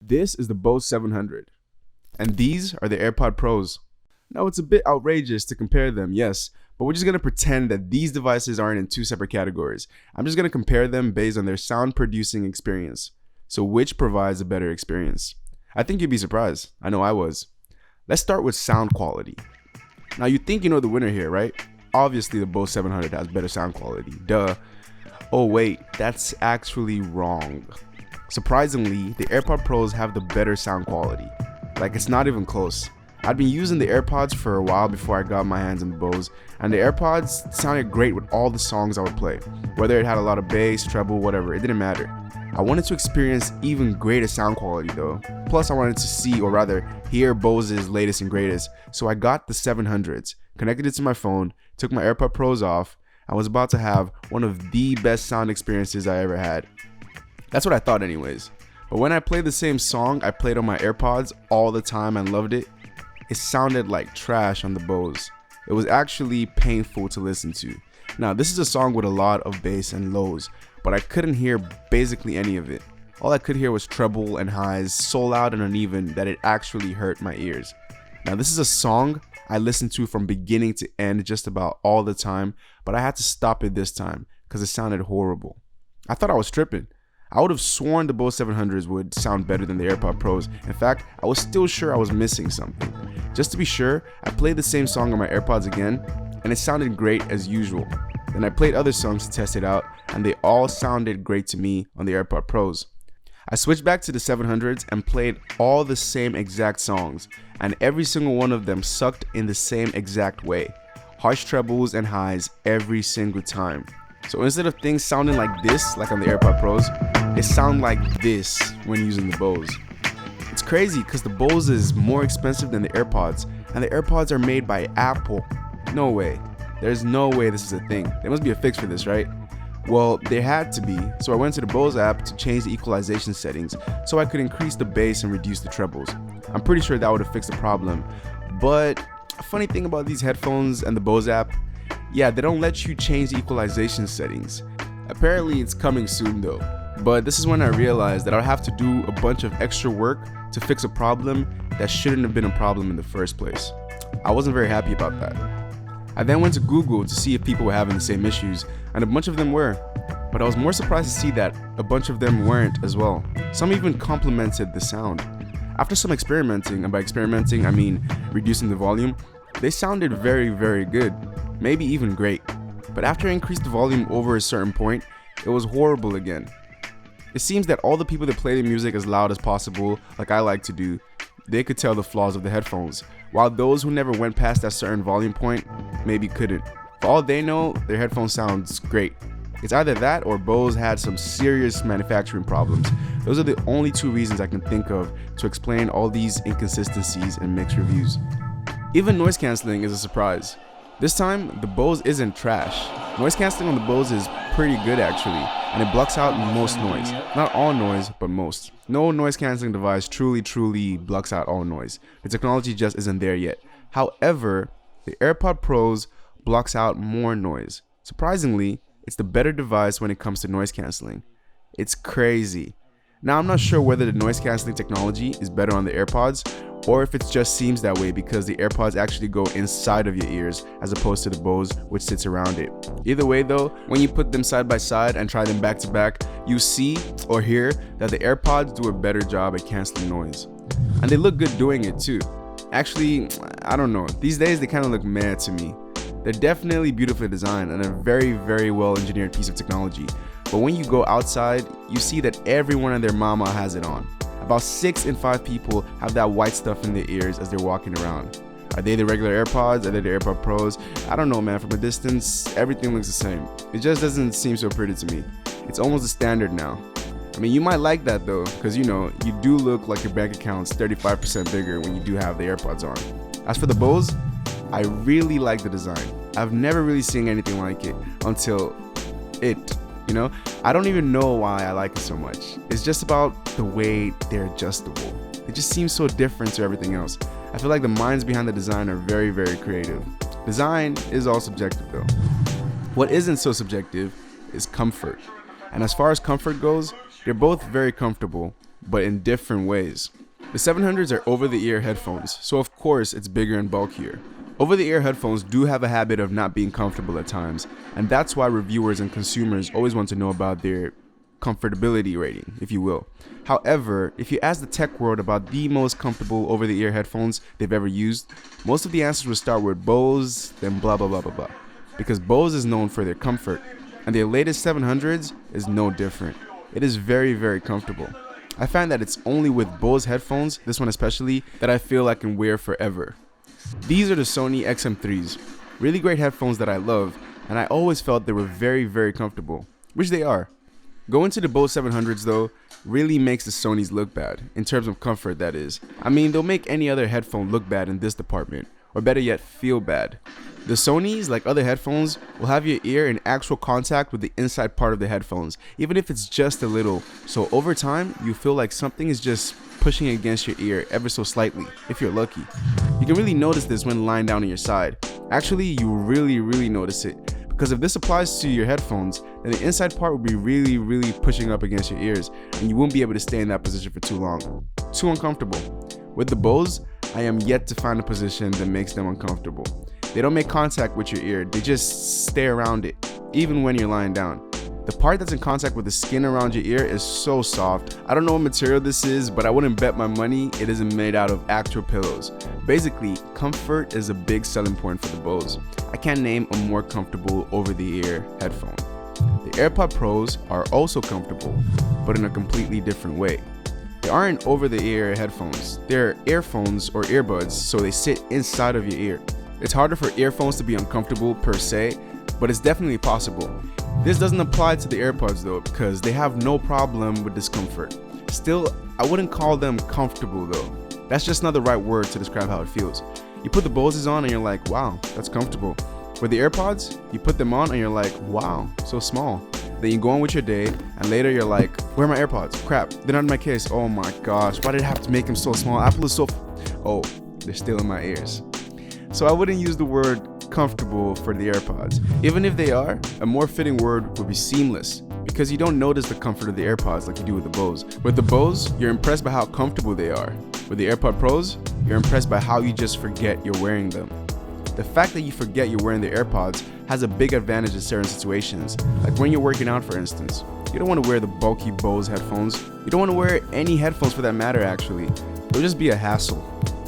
This is the Bose 700, and these are the Airpods Pros. Now, it's a bit outrageous to compare them, yes, but we're just going to pretend that these devices aren't in two separate categories. I'm just going to compare them based on their sound producing experience. So which provides a better experience? I think you'd be surprised. I know I was. Let's start with sound quality. Now, you think you know the winner here, right? Obviously, the Bose 700 has better sound quality. Duh. Oh wait, that's actually wrong. Surprisingly, the AirPods Pros have the better sound quality. Like, it's not even close. I'd been using the AirPods for a while before I got my hands on the Bose, and the AirPods sounded great with all the songs I would play. Whether it had a lot of bass, treble, whatever, it didn't matter. I wanted to experience even greater sound quality though. Plus, I wanted to see, or rather, hear Bose's latest and greatest, so I got the 700s, connected it to my phone, took my AirPods Pros off, and was about to have one of the best sound experiences I ever had. That's what I thought anyways. But when I played the same song I played on my AirPods all the time and loved it, it sounded like trash on the Bose. It was actually painful to listen to. Now, this is a song with a lot of bass and lows, but I couldn't hear basically any of it. All I could hear was treble and highs so loud and uneven that it actually hurt my ears. Now, this is a song I listened to from beginning to end just about all the time, but I had to stop it this time because it sounded horrible. I thought I was tripping. I would have sworn the Bose 700s would sound better than the AirPods Pros. In fact, I was still sure I was missing something. Just to be sure, I played the same song on my AirPods again, and it sounded great as usual. Then I played other songs to test it out, and they all sounded great to me on the AirPods Pros. I switched back to the 700s and played all the same exact songs, and every single one of them sucked in the same exact way. Harsh trebles and highs every single time. So instead of things sounding like this, like on the AirPods Pros, they sound like this when using the Bose. It's crazy because the Bose is more expensive than the AirPods, and the AirPods are made by Apple. No way. There's no way this is a thing. There must be a fix for this, right? Well, there had to be, so I went to the Bose app to change the equalization settings so I could increase the bass and reduce the trebles. I'm pretty sure that would have fixed the problem, but a funny thing about these headphones and the Bose app, yeah, they don't let you change the equalization settings. Apparently it's coming soon though, but this is when I realized that I'll have to do a bunch of extra work to fix a problem that shouldn't have been a problem in the first place. I wasn't very happy about that. I then went to Google to see if people were having the same issues, and a bunch of them were, but I was more surprised to see that a bunch of them weren't as well. Some even complimented the sound. After some experimenting, and by experimenting I mean reducing the volume, they sounded very, very good, maybe even great. But after I increased the volume over a certain point, it was horrible again. It seems that all the people that play the music as loud as possible, like I like to do, they could tell the flaws of the headphones, while those who never went past that certain volume point maybe couldn't. For all they know, their headphone sounds great. It's either that or Bose had some serious manufacturing problems. Those are the only two reasons I can think of to explain all these inconsistencies in mixed reviews. Even noise cancelling is a surprise. This time, the Bose isn't trash. Noise cancelling on the Bose is pretty good actually, and it blocks out most noise. Not all noise, but most. No noise cancelling device truly blocks out all noise. The technology just isn't there yet. However, the AirPods Pros blocks out more noise. Surprisingly, it's the better device when it comes to noise cancelling. It's crazy. Now, I'm not sure whether the noise cancelling technology is better on the AirPods or if it just seems that way because the AirPods actually go inside of your ears as opposed to the Bose, which sits around it. Either way though, when you put them side by side and try them back to back, you see or hear that the AirPods do a better job at canceling noise. And they look good doing it too. Actually, I don't know. These days they kind of look meh to me. They're definitely beautifully designed and a very, very well engineered piece of technology. But when you go outside, you see that everyone and their mama has it on. About 6 in 5 people have that white stuff in their ears as they're walking around. Are they the regular AirPods? Are they the AirPods Pros? I don't know, man. From a distance, everything looks the same. It just doesn't seem so pretty to me. It's almost a standard now. I mean, you might like that though, because you know, you do look like your bank account's 35% bigger when you do have the AirPods on. As for the Bose, I really like the design. I've never really seen anything like it until it. You know, I don't even know why I like it so much. It's just about the way they're adjustable. It just seems so different to everything else. I feel like the minds behind the design are very, very creative. Design is all subjective though. What isn't so subjective is comfort. And as far as comfort goes, they're both very comfortable. but in different ways. The 700s are over-the-ear headphones, so of course it's bigger and bulkier. Over-the-ear headphones do have a habit of not being comfortable at times, and that's why reviewers and consumers always want to know about their comfortability rating, if you will. However, if you ask the tech world about the most comfortable over-the-ear headphones they've ever used, most of the answers will start with Bose, then blah blah blah blah blah. Because Bose is known for their comfort, and their latest 700s is no different. It is very, very comfortable. I find that it's only with Bose headphones, this one especially, that I feel I can wear forever. These are the Sony XM3s, really great headphones that I love, and I always felt they were very, very comfortable, which they are. Going to the Bose 700s though, really makes the Sonys look bad, in terms of comfort that is. I mean, they'll make any other headphone look bad in this department, or better yet, feel bad. The Sonys, like other headphones, will have your ear in actual contact with the inside part of the headphones, even if it's just a little, so over time, you feel like something is just pushing against your ear ever so slightly, if you're lucky. You can really notice this when lying down on your side. Actually, you really notice it, because if this applies to your headphones, then the inside part will be really pushing up against your ears, and you won't be able to stay in that position for too long. Too uncomfortable. With the Bose, I am yet to find a position that makes them uncomfortable. They don't make contact with your ear, they just stay around it, even when you're lying down. The part that's in contact with the skin around your ear is so soft. I don't know what material this is, but I wouldn't bet my money it isn't made out of actual pillows. Basically, comfort is a big selling point for the Bose. I can't name a more comfortable over-the-ear headphone. The Airpods Pros are also comfortable, but in a completely different way. They aren't over-the-ear headphones, they're earphones or earbuds, so they sit inside of your ear. It's harder for earphones to be uncomfortable per se, but it's definitely possible. This doesn't apply to the AirPods though, because they have no problem with discomfort. Still, I wouldn't call them comfortable though. That's just not the right word to describe how it feels. You put the Boses on and you're like, wow, that's comfortable. With the AirPods, you put them on and you're like, wow, so small. Then you go on with your day, and later you're like, where are my AirPods? Crap, they're not in my case. Oh my gosh, why did I have to make them so small? Apple is so oh, they're still in my ears. So I wouldn't use the word comfortable for the AirPods. Even if they are, a more fitting word would be seamless, because you don't notice the comfort of the AirPods like you do with the Bose. With the Bose, you're impressed by how comfortable they are. With the AirPods Pros, you're impressed by how you just forget you're wearing them. The fact that you forget you're wearing the AirPods has a big advantage in certain situations, like when you're working out for instance. You don't want to wear the bulky Bose headphones. You don't want to wear any headphones for that matter actually. It'll just be a hassle.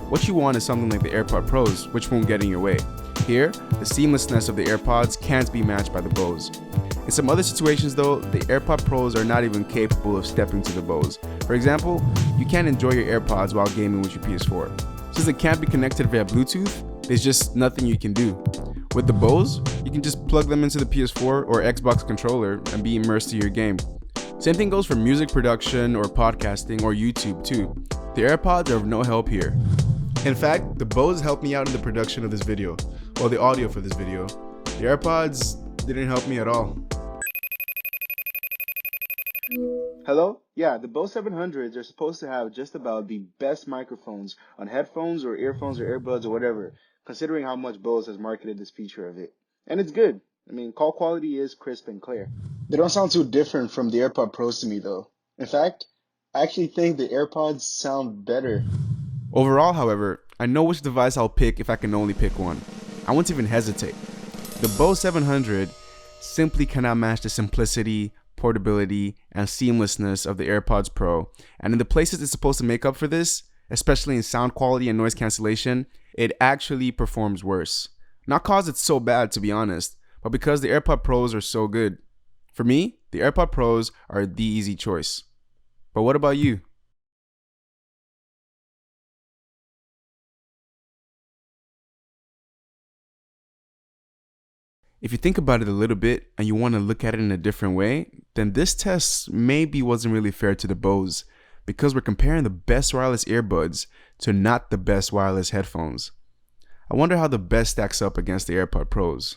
What you want is something like the AirPods Pros, which won't get in your way. Here, the seamlessness of the AirPods can't be matched by the Bose. In some other situations though, the AirPods Pros are not even capable of stepping to the Bose. For example, you can't enjoy your AirPods while gaming with your PS4. Since it can't be connected via Bluetooth, there's just nothing you can do. With the Bose, you can just plug them into the PS4 or Xbox controller and be immersed in your game. Same thing goes for music production or podcasting or YouTube too. The AirPods are of no help here. In fact, the Bose helped me out in the production of this video, or the audio for this video. The AirPods didn't help me at all. Hello? Yeah, the Bose 700s are supposed to have just about the best microphones on headphones or earphones or earbuds or whatever, considering how much Bose has marketed this feature of it. And it's good. I mean, call quality is crisp and clear. They don't sound too different from the AirPods Pros to me though. In fact, I actually think the AirPods sound better. Overall, however, I know which device I'll pick if I can only pick one. I won't even hesitate. The Bose 700 simply cannot match the simplicity, portability, and seamlessness of the AirPods Pro, and in the places it's supposed to make up for this, especially in sound quality and noise cancellation, it actually performs worse. Not cause it's so bad to be honest, but because the AirPods Pros are so good. For me, the AirPods Pros are the easy choice. But what about you? If you think about it a little bit and you want to look at it in a different way, then this test maybe wasn't really fair to the Bose, because we're comparing the best wireless earbuds to not the best wireless headphones. I wonder how the best stacks up against the AirPods Pros.